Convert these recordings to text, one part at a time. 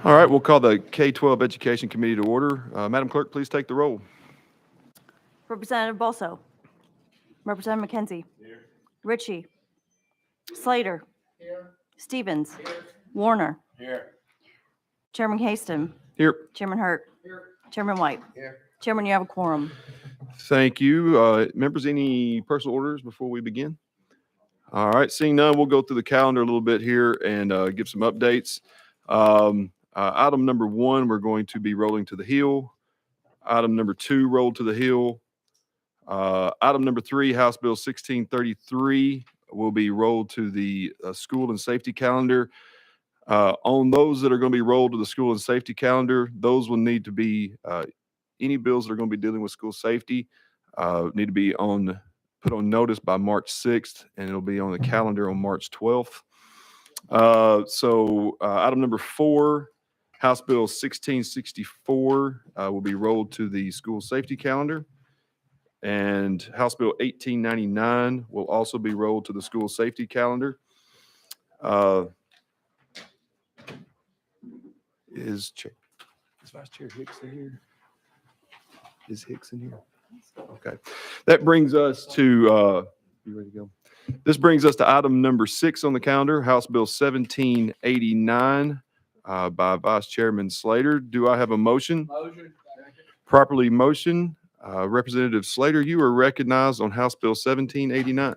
All right, we'll call the K-12 Education Committee to order. Madam Clerk, please take the roll. Representative Bolso. Representative McKenzie. Here. Ritchie. Slater. Here. Stevens. Here. Warner. Here. Chairman Haston. Here. Chairman Hurt. Here. Chairman White. Here. Chairman, you have a quorum. Thank you. Members, any personal orders before we begin? All right, seeing none, we'll go through the calendar a little bit here and give some updates. Item number 1, we're going to be rolling to the Hill. Item number 2, rolled to the Hill. Item number 3, House Bill 1633, will be rolled to the school and safety calendar. On those that are going to be rolled to the school and safety calendar, those will need to be any bills that are going to be dealing with school safety need to be put on notice by March 6th, and it'll be on the calendar on March 12th. Item number 4, House Bill 1664 will be rolled to the school safety calendar. And House Bill 1899 will also be rolled to the school safety calendar. Is Vice Chair Hicks in here? Is Hicks in here? Okay. That brings us to, you ready to go? This brings us to item number 6 on the calendar, House Bill 1789 by Vice Chairman Slater. Do I have a motion? Motion. Properly motion. Representative Slater, you are recognized on House Bill 1789.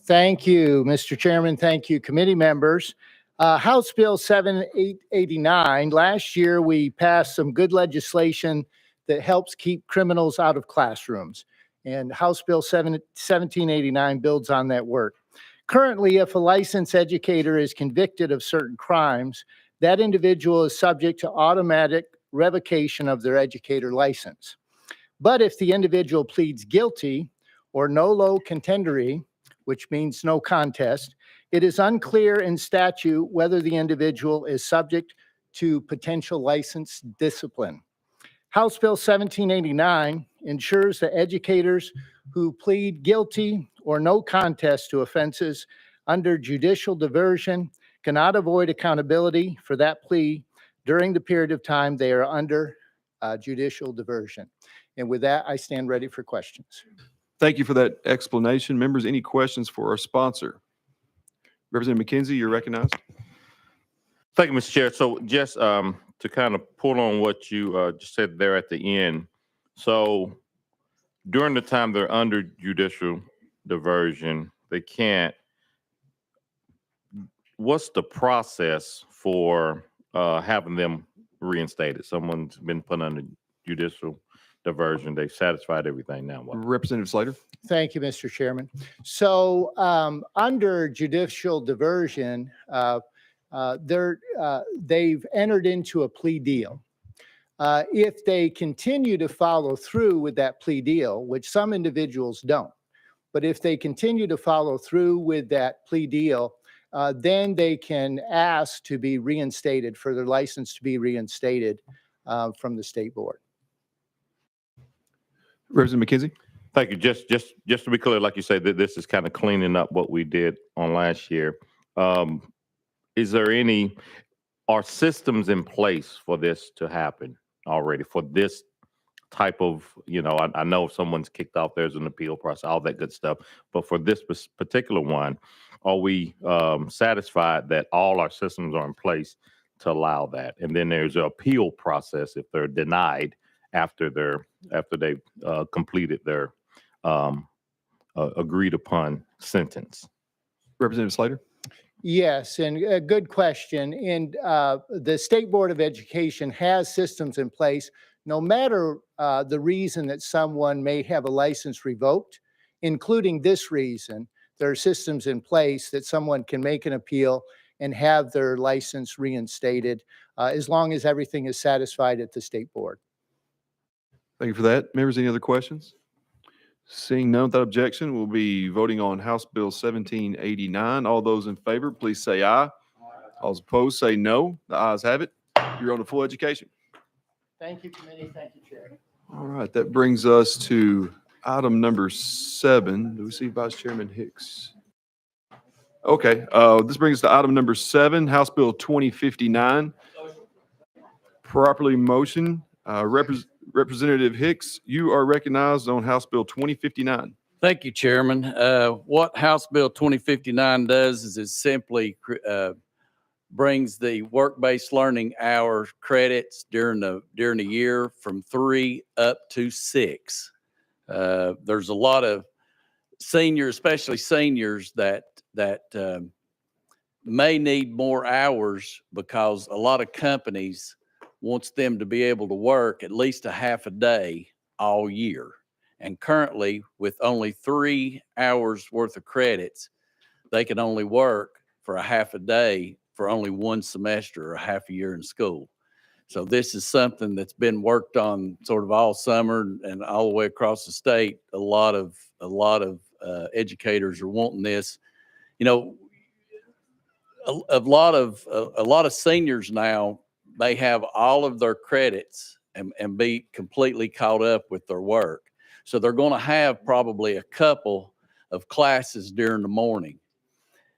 Thank you, Mr. Chairman. Thank you, committee members. House Bill 7889, last year we passed some good legislation that helps keep criminals out of classrooms. And House Bill 1789 builds on that work. Currently, if a licensed educator is convicted of certain crimes, that individual is subject to automatic revocation of their educator license. But if the individual pleads guilty or nolo contendere, which means no contest, it is unclear in statute whether the individual is subject to potential license discipline. House Bill 1789 ensures that educators who plead guilty or no contest to offenses under judicial diversion cannot avoid accountability for that plea during the period of time they are under judicial diversion. And with that, I stand ready for questions. Thank you for that explanation. Members, any questions for our sponsor? Representative McKenzie, you're recognized. Thank you, Mr. Chair. So just to kind of pull on what you just said there at the end. So during the time they're under judicial diversion, they can't. What's the process for having them reinstated? Someone's been put under judicial diversion. They've satisfied everything. Now what? Representative Slater. Thank you, Mr. Chairman. So under judicial diversion, they've entered into a plea deal. If they continue to follow through with that plea deal, which some individuals don't, but if they continue to follow through with that plea deal, then they can ask to be reinstated, for their license to be reinstated from the state board. Representative McKenzie. Thank you. Just to be clear, like you said, that this is kind of cleaning up what we did on last year. Is there are systems in place for this to happen already, for this type of, I know if someone's kicked off, there's an appeal process, all that good stuff. But for this particular one, are we satisfied that all our systems are in place to allow that? And then there's an appeal process if they're denied after they've completed their agreed upon sentence. Representative Slater. Yes, and a good question. And the State Board of Education has systems in place, no matter the reason that someone may have a license revoked, including this reason. There are systems in place that someone can make an appeal and have their license reinstated as long as everything is satisfied at the State Board. Thank you for that. Members, any other questions? Seeing none without objection, we'll be voting on House Bill 1789. All those in favor, please say aye. Aye. All opposed, say no. The ayes have it. You're on to full education. Thank you, committee. Thank you, Chair. All right, that brings us to item number 7. Do we see Vice Chairman Hicks? Okay, this brings us to item number 7, House Bill 2059. Properly motion. Representative Hicks, you are recognized on House Bill 2059. Thank you, Chairman. What House Bill 2059 does is it simply brings the work-based learning hour credits during the year from 3 up to 6. There's a lot of seniors, especially seniors, that may need more hours because a lot of companies wants them to be able to work at least a half a day all year. And currently, with only 3 hours worth of credits, they can only work for a half a day for only one semester or a half a year in school. So this is something that's been worked on sort of all summer and all the way across the state. A lot of educators are wanting this. You know, a lot of seniors now, they have all of their credits and be completely caught up with their work. So they're going to have probably a couple of classes during the morning.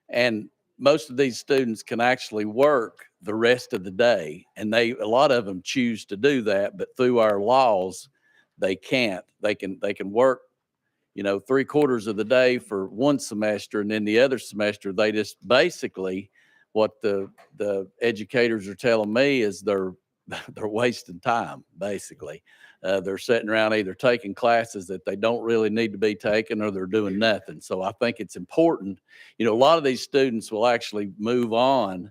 And most of these students can actually work the rest of the day. And a lot of them choose to do that, but through our laws, they can't. They can work, 3/4 of the day for one semester, and then the other semester, they just basically, what the educators are telling me is they're wasting time, basically. They're sitting around either taking classes that they don't really need to be taking, or they're doing nothing. So I think it's important. A lot of these students will actually move on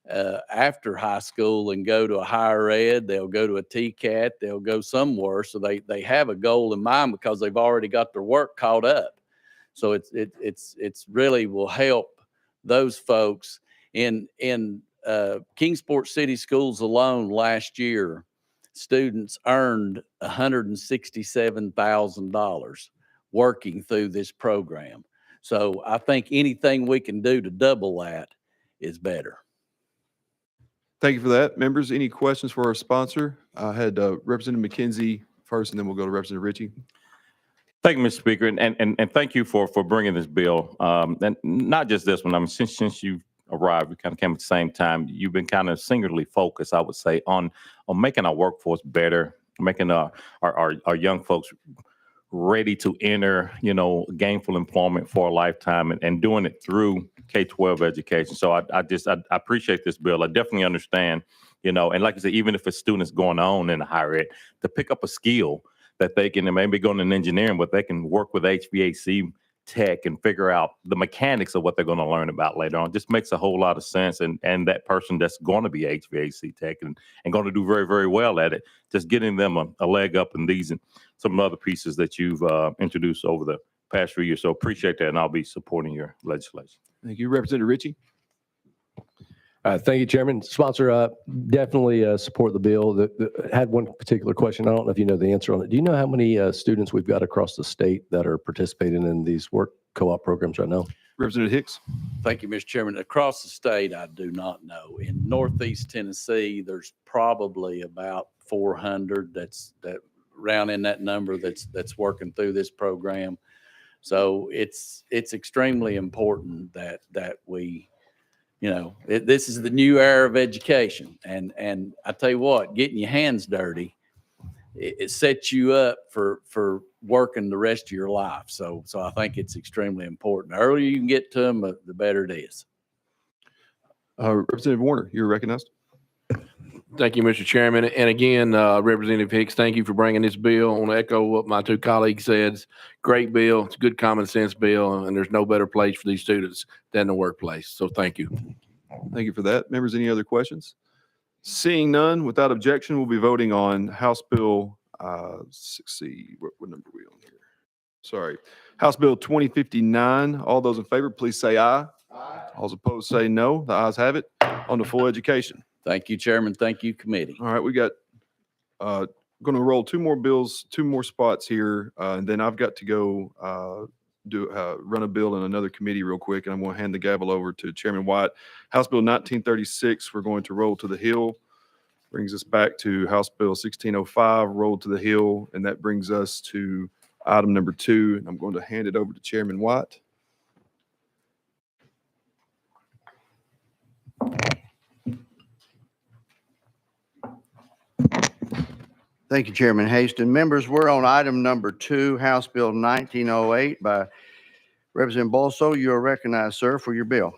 after high school and go to a higher ed. They'll go to a TCAT. They'll go somewhere. So they have a goal in mind because they've already got their work caught up. So it's really will help those folks. In Kingsport City Schools alone last year, students earned $167,000 working through this program. So I think anything we can do to double that is better. Thank you for that. Members, any questions for our sponsor? I had Representative McKenzie first, and then we'll go to Representative Ritchie. Thank you, Mr. Speaker, and thank you for bringing this bill. And not just this one. I mean, since you arrived, we kind of came at the same time. You've been kind of singularly focused, I would say, on making our workforce better, making our young folks ready to enter, gainful employment for a lifetime, and doing it through K-12 education. So I appreciate this bill. I definitely understand, and like I said, even if a student is going on in higher ed, to pick up a skill that they can, maybe go into engineering, but they can work with HVAC tech and figure out the mechanics of what they're going to learn about later on. Just makes a whole lot of sense. And that person that's going to be HVAC tech and going to do very, very well at it, just getting them a leg up in these and some other pieces that you've introduced over the past few years. So appreciate that, and I'll be supporting your legislation. Thank you. Representative Ritchie. Thank you, Chairman. Sponsor, definitely support the bill. Had one particular question. I don't know if you know the answer on it. Do you know how many students we've got across the state that are participating in these work co-op programs right now? Representative Hicks. Thank you, Mr. Chairman. Across the state, I do not know. In Northeast Tennessee, there's probably about 400 that round in that number that's working through this program. So it's extremely important that we, this is the new era of education. And I tell you what, getting your hands dirty, it sets you up for working the rest of your life. So I think it's extremely important. The earlier you can get to them, the better it is. Representative Warner, you're recognized. Thank you, Mr. Chairman. And again, Representative Hicks, thank you for bringing this bill. I want to echo what my two colleagues said. It's a great bill. It's a good common sense bill, and there's no better place for these students than the workplace. So thank you. Thank you for that. Members, any other questions? Seeing none, without objection, we'll be voting on House Bill, let's see, what number are we on here? Sorry. House Bill 2059. All those in favor, please say aye. Aye. All those opposed say no. The ayes have it. On to full education. Thank you, Chairman. Thank you, committee. All right, we got going to roll two more bills, two more spots here, and then I've got to go run a bill in another committee real quick, and I'm going to hand the gavel over to Chairman White. House Bill 1936, we're going to roll to the Hill. Brings us back to House Bill 1605, rolled to the Hill, and that brings us to item number 2. And I'm going to hand it over to Chairman White. Thank you, Chairman Haston. Members, we're on item number 2, House Bill 1908 by Representative Bolso. You are recognized, sir, for your bill.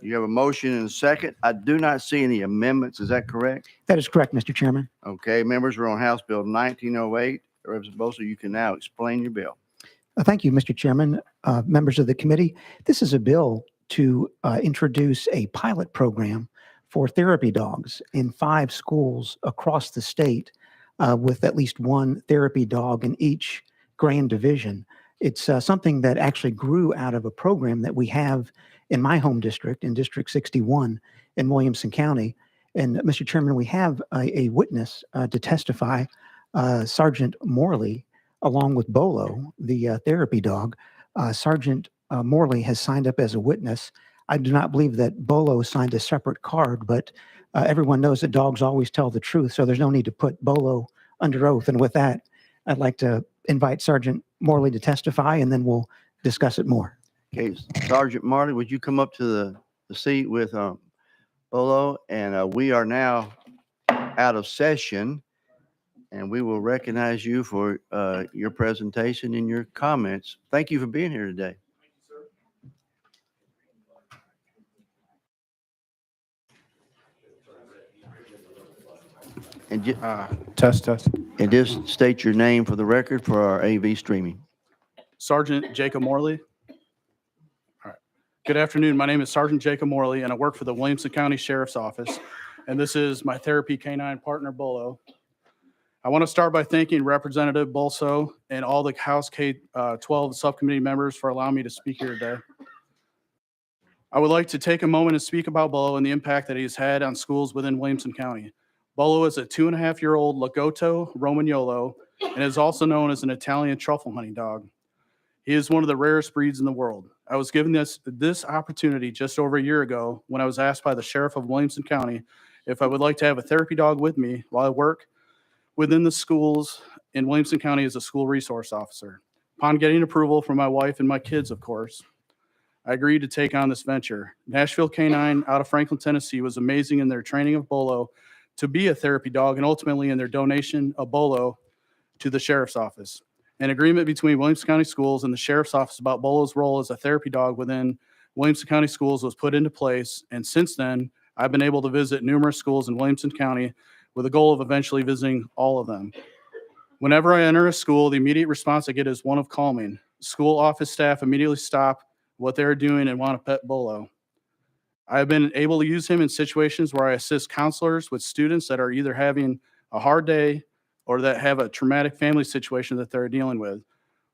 You have a motion and a second. I do not see any amendments. Is that correct? That is correct, Mr. Chairman. Okay, members, we're on House Bill 1908. Representative Bolso, you can now explain your bill. Thank you, Mr. Chairman. Members of the committee, this is a bill to introduce a pilot program for therapy dogs in 5 schools across the state with at least one therapy dog in each grand division. It's something that actually grew out of a program that we have in my home district, in District 61 in Williamson County. And Mr. Chairman, we have a witness to testify, Sergeant Morley, along with Bolo, the therapy dog. Sergeant Morley has signed up as a witness. I do not believe that Bolo signed a separate card, but everyone knows that dogs always tell the truth, so there's no need to put Bolo under oath. And with that, I'd like to invite Sergeant Morley to testify, and then we'll discuss it more. Okay, Sergeant Marley, would you come up to the seat with Bolo? And we are now out of session, and we will recognize you for your presentation and your comments. Thank you for being here today. And Test. and just state your name for the record for our AV streaming. Sergeant Jacob Morley. All right. Good afternoon. My name is Sergeant Jacob Morley, and I work for the Williamson County Sheriff's Office. And this is my therapy canine partner, Bolo. I want to start by thanking Representative Bolso and all the House K-12 subcommittee members for allowing me to speak here today. I would like to take a moment and speak about Bolo and the impact that he's had on schools within Williamson County. Bolo is a 2.5-year-old Lagotto Romagnolo and is also known as an Italian truffle hunting dog. He is one of the rarest breeds in the world. I was given this opportunity just over a year ago when I was asked by the Sheriff of Williamson County if I would like to have a therapy dog with me while I work within the schools in Williamson County as a school resource officer. Upon getting approval from my wife and my kids, of course, I agreed to take on this venture. Nashville Canine out of Franklin, Tennessee was amazing in their training of Bolo to be a therapy dog and ultimately in their donation of Bolo to the Sheriff's Office. An agreement between Williamson County Schools and the Sheriff's Office about Bolo's role as a therapy dog within Williamson County Schools was put into place, and since then, I've been able to visit numerous schools in Williamson County with a goal of eventually visiting all of them. Whenever I enter a school, the immediate response I get is one of calming. School office staff immediately stop what they're doing and want to pet Bolo. I've been able to use him in situations where I assist counselors with students that are either having a hard day or that have a traumatic family situation that they're dealing with.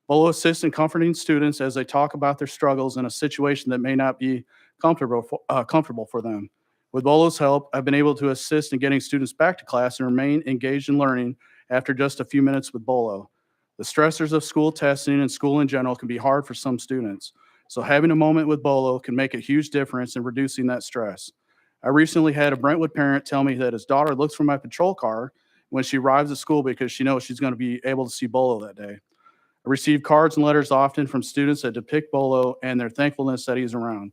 Bolo assists in comforting students as they talk about their struggles in a situation that may not be comfortable for them. With Bolo's help, I've been able to assist in getting students back to class and remain engaged in learning after just a few minutes with Bolo. The stressors of school testing and school in general can be hard for some students. So having a moment with Bolo can make a huge difference in reducing that stress. I recently had a Brentwood parent tell me that his daughter looks for my patrol car when she arrives at school because she knows she's going to be able to see Bolo that day. I receive cards and letters often from students that depict Bolo and their thankfulness that he's around.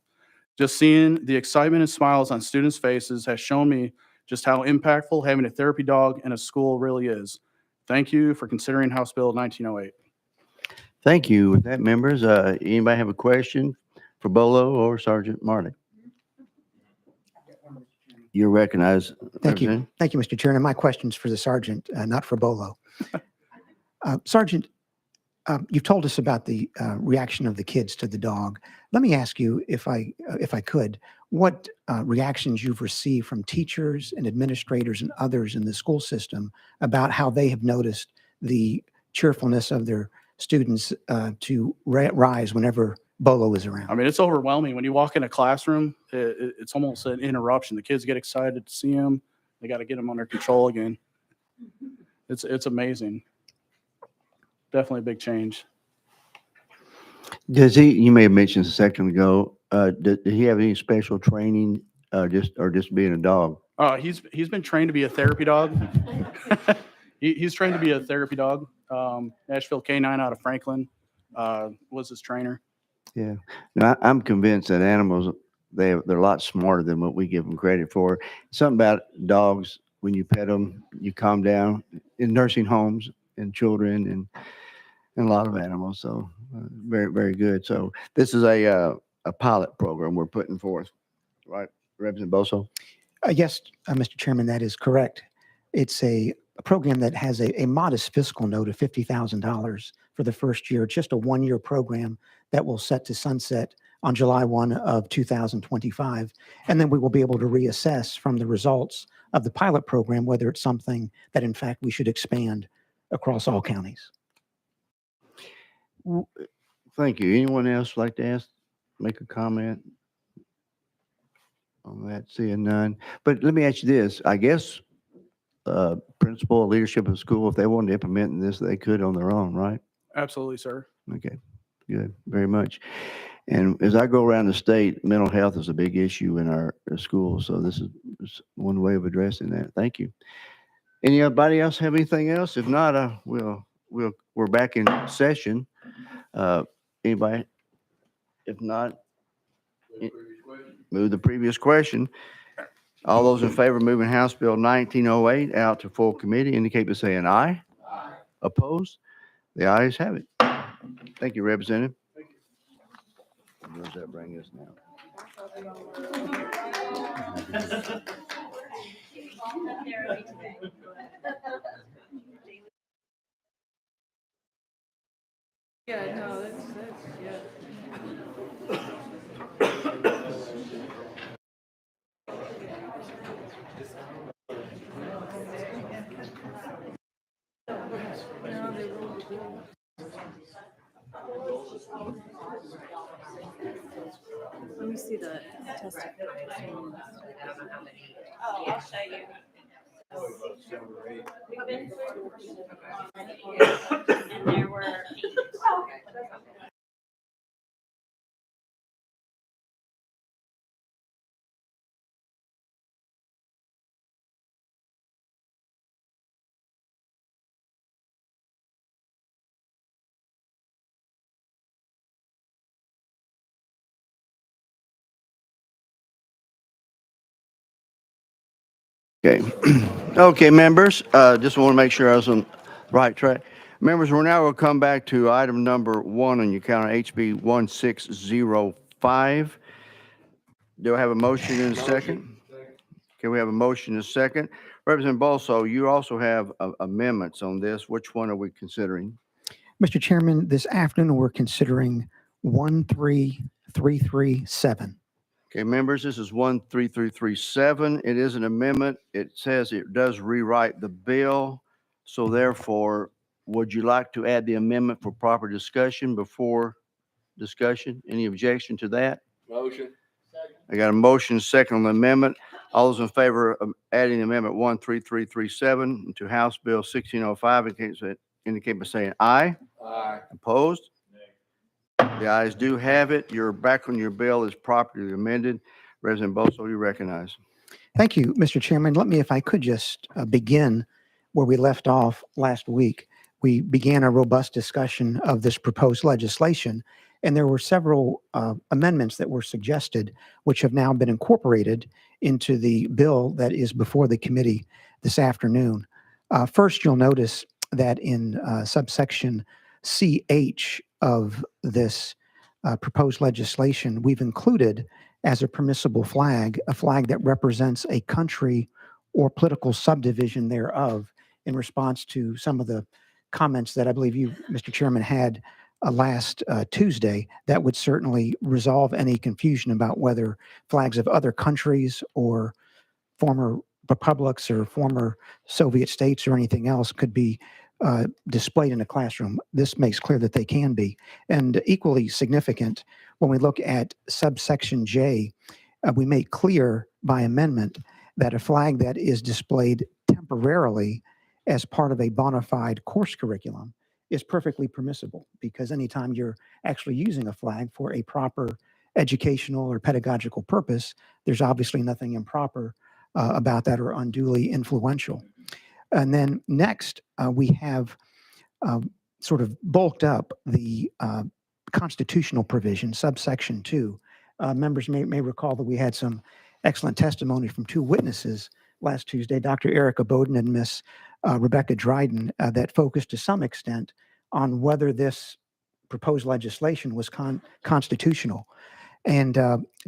Just seeing the excitement and smiles on students' faces has shown me just how impactful having a therapy dog in a school really is. Thank you for considering House Bill 1908. Thank you. With that, members, anybody have a question for Bolo or Sergeant Marley? You're recognized. Thank you. Thank you, Mr. Chairman. My question's for the sergeant, not for Bolo. Sergeant, you've told us about the reaction of the kids to the dog. Let me ask you, if I could, what reactions you've received from teachers and administrators and others in the school system about how they have noticed the cheerfulness of their students to rise whenever Bolo is around. I mean, it's overwhelming. When you walk in a classroom, it's almost an interruption. The kids get excited to see him. They got to get him under control again. It's amazing. Definitely a big change. Does he, you may have mentioned a second ago, did he have any special training just being a dog? He's been trained to be a therapy dog. He's trained to be a therapy dog. Nashville Canine out of Franklin was his trainer. Yeah. No, I'm convinced that animals, they're a lot smarter than what we give them credit for. Something about dogs, when you pet them, you calm down in nursing homes and children and a lot of animals. So very, very good. So this is a pilot program we're putting forth, right, Representative Boso? Yes, Mr. Chairman, that is correct. It's a program that has a modest fiscal note of $50,000 for the first year. It's just a one-year program that will set to sunset on July 1 of 2025. And then we will be able to reassess from the results of the pilot program whether it's something that in fact we should expand across all counties. Thank you. Anyone else like to make a comment on that? Seeing none. But let me ask you this. I guess principal leadership of school, if they wanted to implement this, they could on their own, right? Absolutely, sir. Okay, good, very much. And as I go around the state, mental health is a big issue in our schools. So this is one way of addressing that. Thank you. Anybody else have anything else? If not, we're back in session. Anybody? If not, move the previous question. All those in favor of moving House Bill 1908 out to full committee indicate by saying aye. Aye. Opposed? The ayes have it. Thank you, Representative. Where does that bring us now? Let me see the test. Oh, I'll show you. And there were 8. Okay. Okay, members, just want to make sure I was on the right track. Members, we're now going to come back to item number 1 on your calendar, HB 1605. Do I have a motion and a second? Okay, we have a motion and a second. Representative Bolso, you also have amendments on this. Which one are we considering? Mr. Chairman, this afternoon we're considering 13337. Okay, members, this is 13337. It is an amendment. It says it does rewrite the bill. So therefore, would you like to add the amendment for proper discussion before discussion? Any objection to that? Motion. I got a motion second on the amendment. All those in favor of adding amendment 13337 to House Bill 1605 indicate by saying aye. Aye. Opposed? The ayes do have it. You're back on your bill is properly amended. Representative Boso, you recognize. Thank you, Mr. Chairman. Let me, if I could just begin where we left off last week. We began a robust discussion of this proposed legislation, and there were several amendments that were suggested, which have now been incorporated into the bill that is before the committee this afternoon. First, you'll notice that in subsection CH of this proposed legislation, we've included as a permissible flag, a flag that represents a country or political subdivision thereof, in response to some of the comments that I believe you, Mr. Chairman, had last Tuesday. That would certainly resolve any confusion about whether flags of other countries or former republics or former Soviet states or anything else could be displayed in a classroom. This makes clear that they can be. And equally significant, when we look at subsection J, we make clear by amendment that a flag that is displayed temporarily as part of a bona fide course curriculum is perfectly permissible, because anytime you're actually using a flag for a proper educational or pedagogical purpose, there's obviously nothing improper about that or unduly influential. And then next, we have sort of bulked up the constitutional provision, subsection 2. Members may recall that we had some excellent testimony from 2 witnesses last Tuesday, Dr. Erica Bowden and Miss Rebecca Dryden, that focused to some extent on whether this proposed legislation was constitutional. And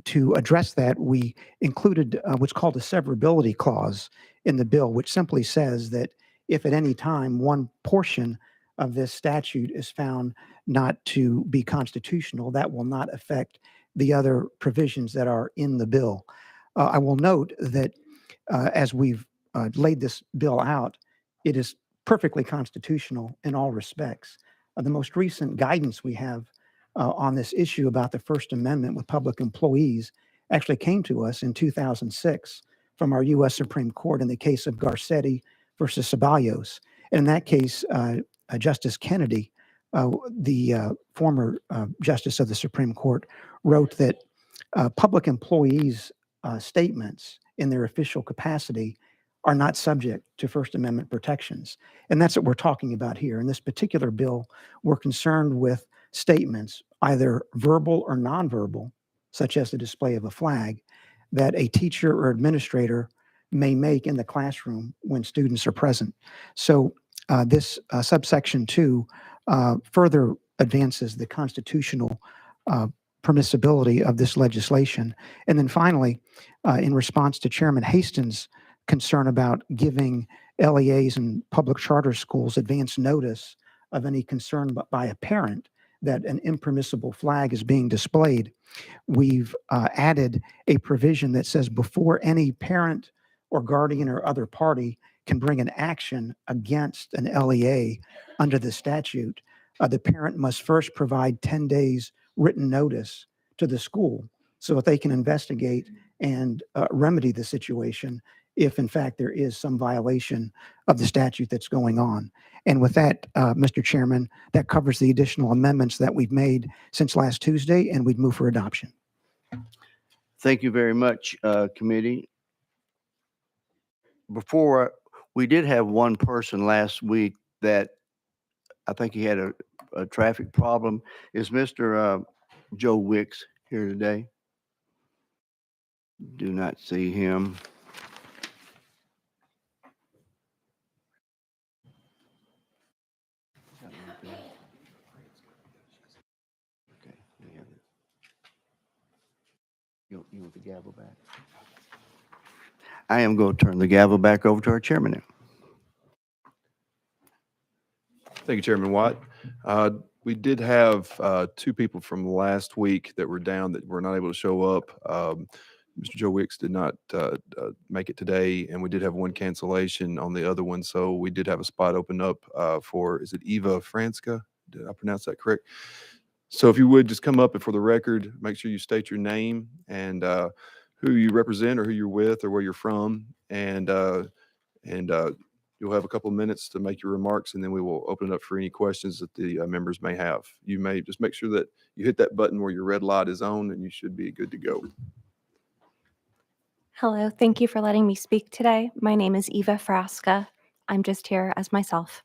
to address that, we included what's called a severability clause in the bill, which simply says that if at any time one portion of this statute is found not to be constitutional, that will not affect the other provisions that are in the bill. I will note that as we've laid this bill out, it is perfectly constitutional in all respects. The most recent guidance we have on this issue about the First Amendment with public employees actually came to us in 2006 from our U.S. Supreme Court in the case of Garcetti versus Ceballos. And in that case, Justice Kennedy, the former Justice of the Supreme Court, wrote that public employees' statements in their official capacity are not subject to First Amendment protections. And that's what we're talking about here. In this particular bill, we're concerned with statements, either verbal or nonverbal, such as the display of a flag, that a teacher or administrator may make in the classroom when students are present. So this subsection 2 further advances the constitutional permissibility of this legislation. And then finally, in response to Chairman Hastings' concern about giving LEAs and public charter schools advance notice of any concern by a parent that an impermissible flag is being displayed, we've added a provision that says before any parent or guardian or other party can bring an action against an LEA under the statute, the parent must first provide 10 days written notice to the school so that they can investigate and remedy the situation if in fact there is some violation of the statute that's going on. And with that, Mr. Chairman, that covers the additional amendments that we've made since last Tuesday, and we'd move for adoption. Thank you very much, committee. Before, we did have one person last week that I think he had a traffic problem. Is Mr. Joe Wicks here today? Do not see him. Okay, we have it. You want the gavel back? I am going to turn the gavel back over to our chairman now. Thank you, Chairman Watt. We did have 2 people from last week that were down that were not able to show up. Mr. Joe Wicks did not make it today, and we did have 1 cancellation on the other one. So we did have a spot open up for, is it Eva Franska? Did I pronounce that correct? So if you would just come up and for the record, make sure you state your name and who you represent or who you're with or where you're from. And you'll have a couple of minutes to make your remarks, and then we will open it up for any questions that the members may have. You may just make sure that you hit that button where your red light is on, and you should be good to go. Hello, thank you for letting me speak today. My name is Eva Frasca. I'm just here as myself.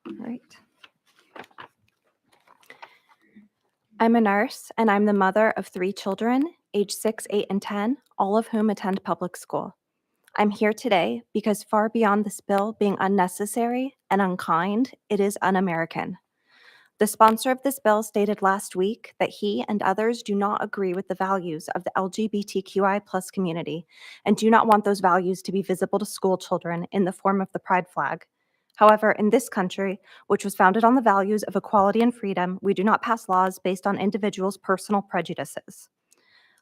All right. I'm a nurse, and I'm the mother of 3 children, age 6, 8, and 10, all of whom attend public school. I'm here today because far beyond this bill being unnecessary and unkind, it is un-American. The sponsor of this bill stated last week that he and others do not agree with the values of the LGBTQI+ community and do not want those values to be visible to school children in the form of the pride flag. However, in this country, which was founded on the values of equality and freedom, we do not pass laws based on individuals' personal prejudices.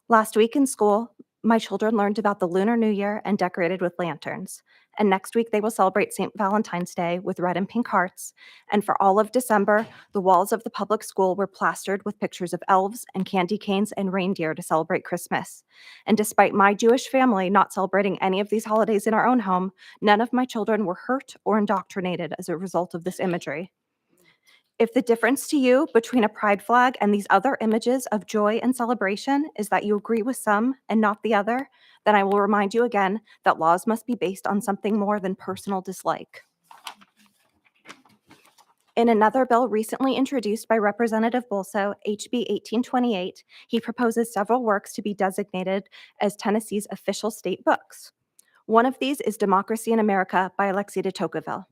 Last week in school, my children learned about the Lunar New Year and decorated with lanterns. And next week, they will celebrate St. Valentine's Day with red and pink hearts. And for all of December, the walls of the public school were plastered with pictures of elves and candy canes and reindeer to celebrate Christmas. And despite my Jewish family not celebrating any of these holidays in our own home, none of my children were hurt or indoctrinated as a result of this imagery. If the difference to you between a pride flag and these other images of joy and celebration is that you agree with some and not the other, then I will remind you again that laws must be based on something more than personal dislike. In another bill recently introduced by Representative Bolso, HB 1828, he proposes several works to be designated as Tennessee's official state books. One of these is Democracy in America by Alexis de Tocqueville.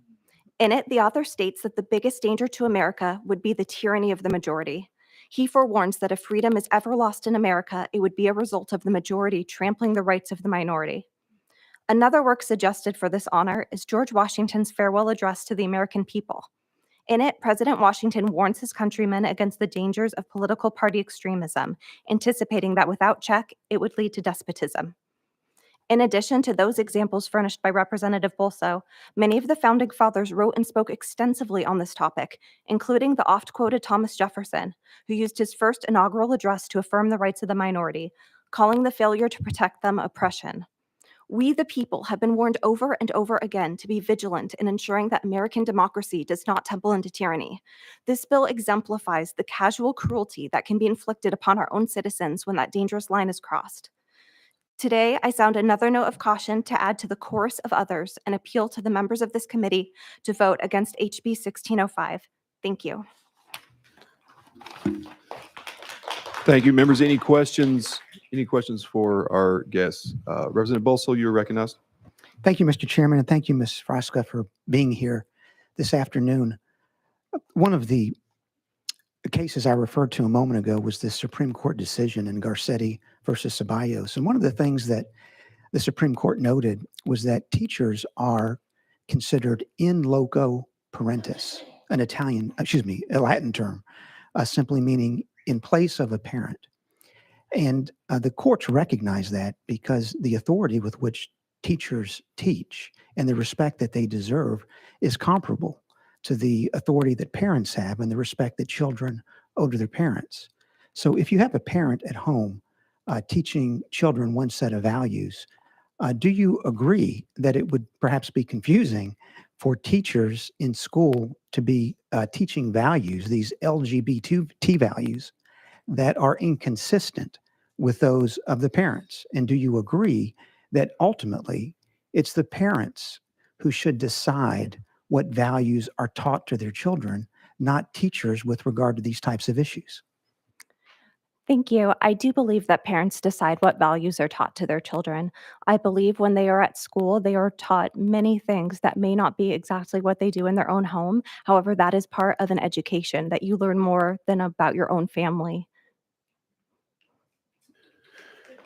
In it, the author states that the biggest danger to America would be the tyranny of the majority. He forewarns that if freedom is ever lost in America, it would be a result of the majority trampling the rights of the minority. Another work suggested for this honor is George Washington's farewell address to the American people. In it, President Washington warns his countrymen against the dangers of political party extremism, anticipating that without check, it would lead to despotism. In addition to those examples furnished by Representative Bolso, many of the Founding Fathers wrote and spoke extensively on this topic, including the oft-quoted Thomas Jefferson, who used his first inaugural address to affirm the rights of the minority, calling the failure to protect them oppression. We, the people, have been warned over and over again to be vigilant in ensuring that American democracy does not tumble into tyranny. This bill exemplifies the casual cruelty that can be inflicted upon our own citizens when that dangerous line is crossed. Today, I sound another note of caution to add to the chorus of others and appeal to the members of this committee to vote against HB 1605. Thank you. Thank you. Members, any questions? Any questions for our guests? Representative Bolso, you're recognized. Thank you, Mr. Chairman, and thank you, Ms. Frasca, for being here this afternoon. One of the cases I referred to a moment ago was the Supreme Court decision in Garcetti versus Ceballos. And one of the things that the Supreme Court noted was that teachers are considered in loco parentis, a Latin term, simply meaning in place of a parent. And the courts recognize that because the authority with which teachers teach and the respect that they deserve is comparable to the authority that parents have and the respect that children owe to their parents. So if you have a parent at home teaching children one set of values, do you agree that it would perhaps be confusing for teachers in school to be teaching values, these LGBT values, that are inconsistent with those of the parents? And do you agree that ultimately it's the parents who should decide what values are taught to their children, not teachers with regard to these types of issues? Thank you. I do believe that parents decide what values are taught to their children. I believe when they are at school, they are taught many things that may not be exactly what they do in their own home. However, that is part of an education that you learn more than about your own family.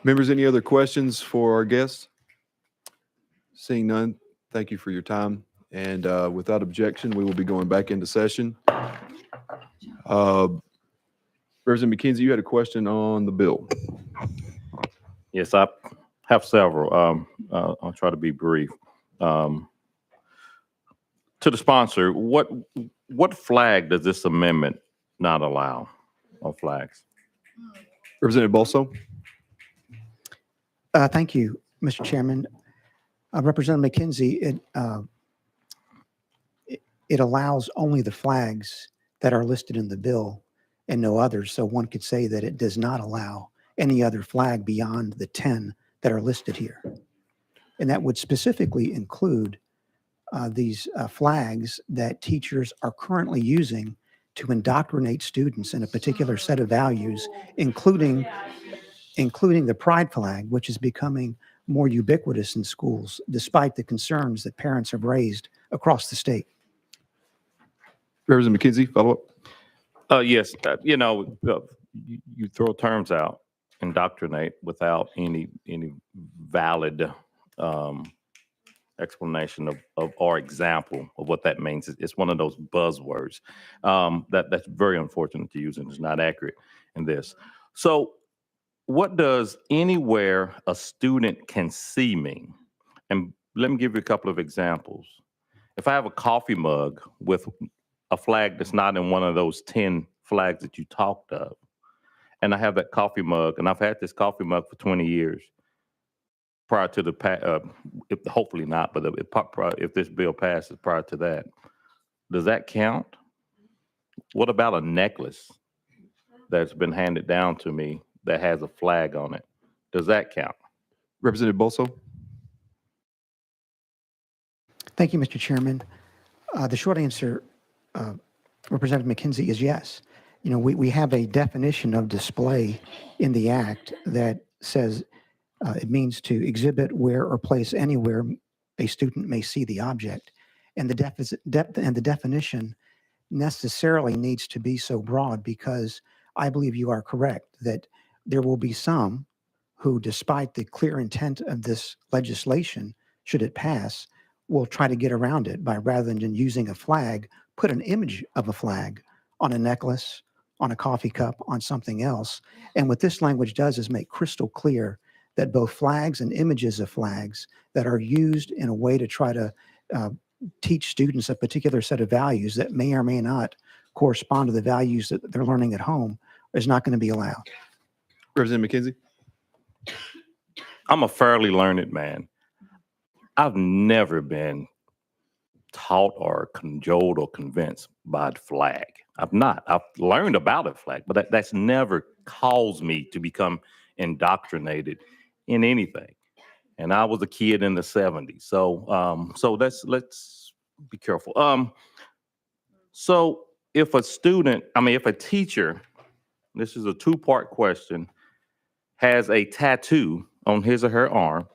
Members, any other questions for our guests? Seeing none, thank you for your time. And without objection, we will be going back into session. Representative McKenzie, you had a question on the bill. Yes, I have several. I'll try to be brief. To the sponsor, what flag does this amendment not allow, or flags? Representative Bolso. Thank you, Mr. Chairman. Representative McKenzie, it allows only the flags that are listed in the bill and no others. So one could say that it does not allow any other flag beyond the 10 that are listed here. And that would specifically include these flags that teachers are currently using to indoctrinate students in a particular set of values, including the pride flag, which is becoming more ubiquitous in schools, despite the concerns that parents have raised across the state. Representative McKenzie, follow up. Yes, you throw terms out, indoctrinate, without any valid explanation of or example of what that means. It's one of those buzzwords that's very unfortunate to use and is not accurate in this. So what does anywhere a student can see mean? And let me give you a couple of examples. If I have a coffee mug with a flag that's not in one of those 10 flags that you talked of, and I have that coffee mug, and I've had this coffee mug for 20 years prior to the, hopefully not, but if this bill passes prior to that, does that count? What about a necklace that's been handed down to me that has a flag on it? Does that count? Representative Bolso. Thank you, Mr. Chairman. The short answer, Representative McKenzie, is yes. We have a definition of display in the Act that says It means to exhibit where or place anywhere a student may see the object. And the definition necessarily needs to be so broad because I believe you are correct that there will be some who, despite the clear intent of this legislation, should it pass, will try to get around it by, rather than using a flag, put an image of a flag on a necklace, on a coffee cup, on something else. And what this language does is make crystal clear that both flags and images of flags that are used in a way to try to teach students a particular set of values that may or may not correspond to the values that they're learning at home is not going to be allowed. Representative McKenzie. I'm a fairly learned man. I've never been taught or cajoled or convinced by the flag. I've not. I've learned about a flag, but that's never caused me to become indoctrinated in anything. And I was a kid in the 70s. So let's be careful. So if a teacher, this is a two-part question, has a tattoo on his or her arm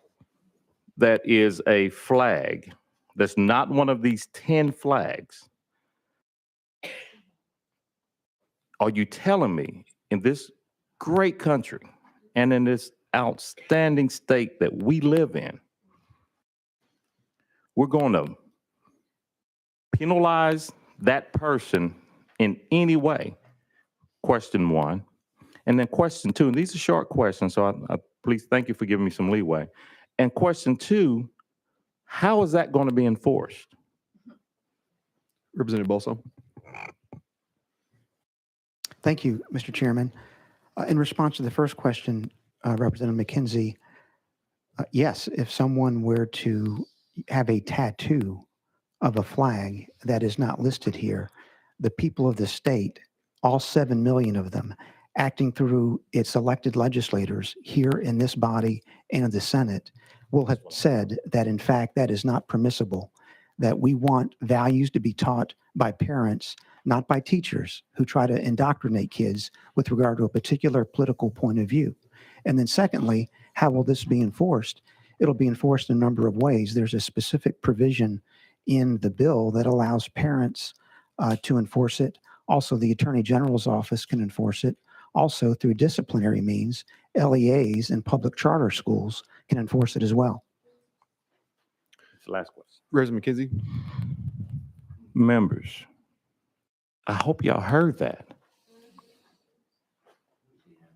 that is a flag that's not one of these 10 flags, are you telling me in this great country and in this outstanding state that we live in, we're going to penalize that person in any way? Question one. And then question two, and these are short questions, so I please thank you for giving me some leeway. And question two, how is that going to be enforced? Representative Bolso. Thank you, Mr. Chairman. In response to the first question, Representative McKenzie, yes, if someone were to have a tattoo of a flag that is not listed here, the people of the state, all 7 million of them, acting through its elected legislators here in this body and in the Senate, will have said that, in fact, that is not permissible, that we want values to be taught by parents, not by teachers who try to indoctrinate kids with regard to a particular political point of view. And then secondly, how will this be enforced? It'll be enforced in a number of ways. There's a specific provision in the bill that allows parents to enforce it. Also, the Attorney General's office can enforce it. Also, through disciplinary means, LEAs and public charter schools can enforce it as well. That's the last question. Representative McKenzie. Members, I hope y'all heard that.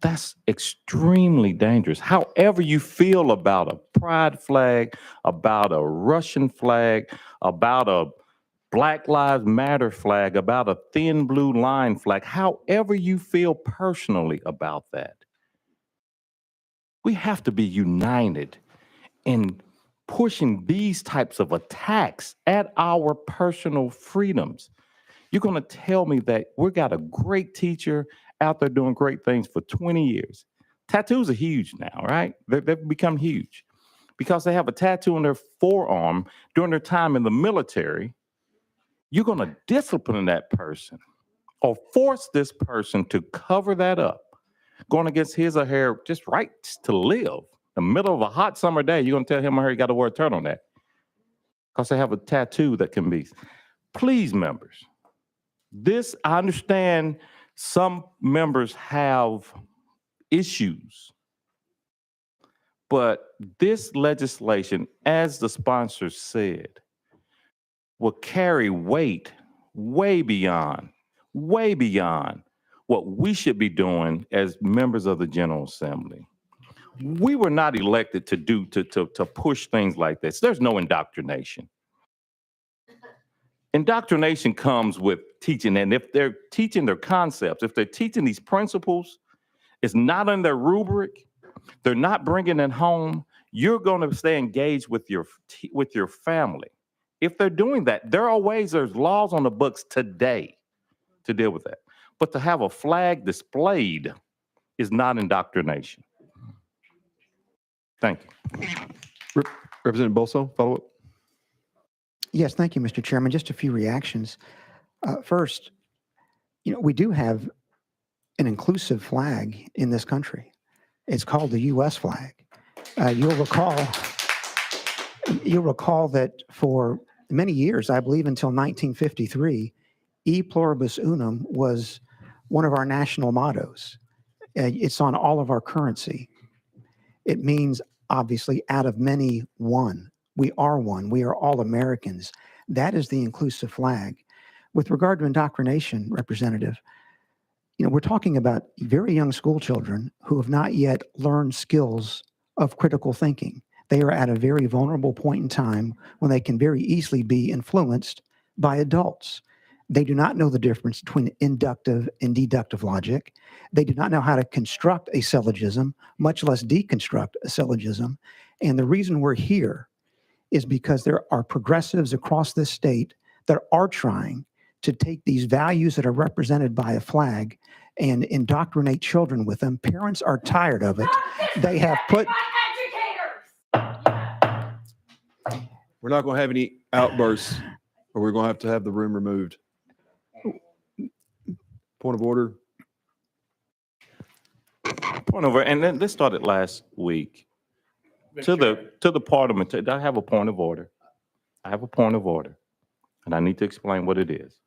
That's extremely dangerous. However you feel about a pride flag, about a Russian flag, about a Black Lives Matter flag, about a thin blue line flag, however you feel personally about that, we have to be united in pushing these types of attacks at our personal freedoms. You're going to tell me that we got a great teacher out there doing great things for 20 years. Tattoos are huge now, right? They've become huge because they have a tattoo on their forearm during their time in the military. You're going to discipline that person or force this person to cover that up, going against his or her just rights to live. In the middle of a hot summer day, you're going to tell him or her you got to wear a turtleneck because they have a tattoo that can be. Please, members, this, I understand some members have issues, but this legislation, as the sponsor said, will carry weight way beyond what we should be doing as members of the General Assembly. We were not elected to push things like this. There's no indoctrination. Indoctrination comes with teaching, and if they're teaching their concepts, if they're teaching these principles, it's not in their rubric, they're not bringing it home, you're going to stay engaged with your family. If they're doing that, there are ways, there's laws on the books today to deal with that. But to have a flag displayed is not indoctrination. Thank you. Representative Bolso, follow up. Yes, thank you, Mr. Chairman. Just a few reactions. First, we do have an inclusive flag in this country. It's called the U.S. flag. You'll recall that for many years, I believe until 1953, E pluribus unum was one of our national mottos. It's on all of our currency. It means, obviously, out of many, one. We are one. We are all Americans. That is the inclusive flag. With regard to indoctrination, Representative, we're talking about very young school children who have not yet learned skills of critical thinking. They are at a very vulnerable point in time when they can very easily be influenced by adults. They do not know the difference between inductive and deductive logic. They do not know how to construct a syllogism, much less deconstruct a syllogism. And the reason we're here is because there are progressives across this state that are trying to take these values that are represented by a flag and indoctrinate children with them. Parents are tired of it. They have put... We're not going to have any outbursts, or we're going to have the room removed. Point of order. Point over, and then this started last week. To the parliament, I have a point of order. I have a point of order, and I need to explain what it is.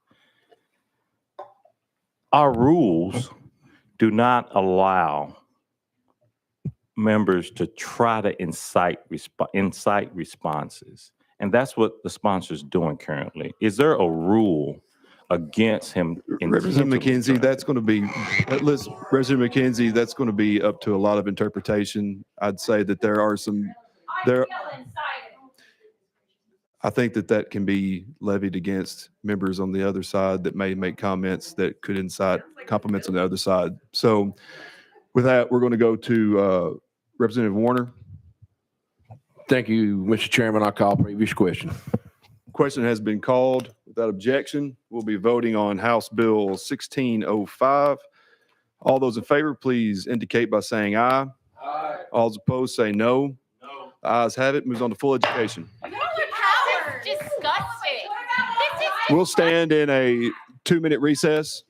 Our rules do not allow members to try to incite responses. And that's what the sponsor's doing currently. Is there a rule against him? Representative McKenzie, that's going to be, Representative McKenzie, that's going to be up to a lot of interpretation. I'd say that there are some, I think that can be levied against members on the other side that may make comments that could incite compliments on the other side. So with that, we're going to go to Representative Warner. Thank you, Mr. Chairman. I'll call previous question. Question has been called. Without objection, we'll be voting on House Bill 1605. All those in favor, please indicate by saying aye. Aye. All those opposed say no. No. The ayes have it. Moves on to full education. Disgusting. We'll stand in a 2-minute recess.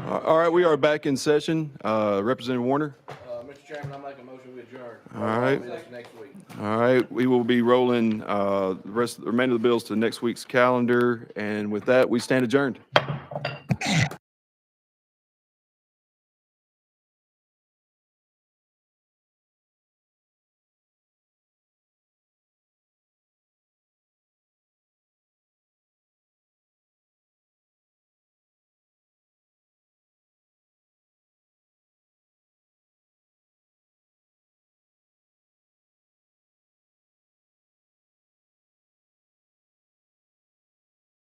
All right, we are back in session. Representative Warner. Mr. Chairman, I make a motion we adjourn. All right. Next week. All right, we will be rolling the remainder of the bills to next week's calendar. And with that, we stand adjourned.